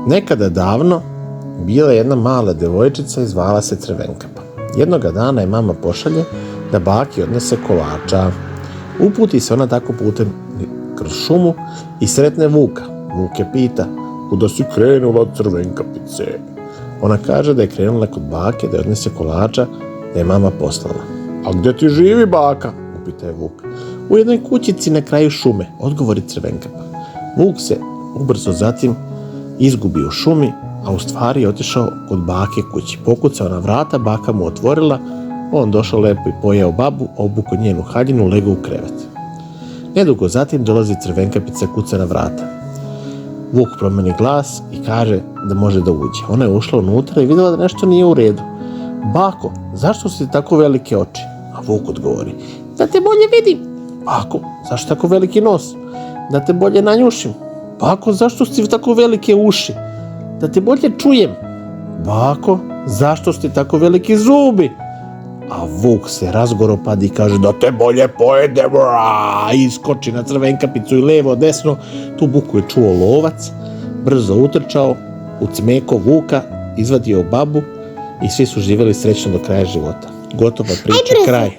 Nekada davno bila je jedna mala devojčica i zvala se Crvenkapa. Jednoga dana je mama pošalje da baki odnese kolača. Uputi se ona tako putem kroz šumu i sretne Vuka. Vuk je pita: kuda si krenula, Crvenkapice? Ona kaže da je krenula kod bake da odnese kolača, da je mama poslala. A gde ti živi baka? Upita je Vuk. U jednoj kućici na kraju šume, odgovori Crvenkapa. Vuk se ubrzo zatim izgubi u šumi, a u stvari je otišao kod bake kući. Pokucao na vrata, baka mu otvorila, on došao lepo i pojeo babu, obukao njenu haljinu, legao u krevet. Nedugo zatim dolazi Crvenkapica, kuca na vrata. Vuk promeni glas i kaže da može da uđe. Ona je ušla unutra i vidjela da nešto nije u redu. Bako, zašto su ti tako velike oči? A Vuk odgovori: da te bolje vidim. Bako, zašto tako veliki nos? Da te bolje nanjušim. Bako, zašto su ti tako velike uši? Da te bolje čujem. Bako, zašto su ti tako veliki zubi? A Vuk se razgoropadi i kaže: da te bolje pojedem. I iskoči na Crvenkapicu i levo, desno. Tu buku je čuo lovac, brzo utrčao, ucmeko Vuka, izvadio babu i svi su živjeli srećno do kraja života. Gotova priča, kraj.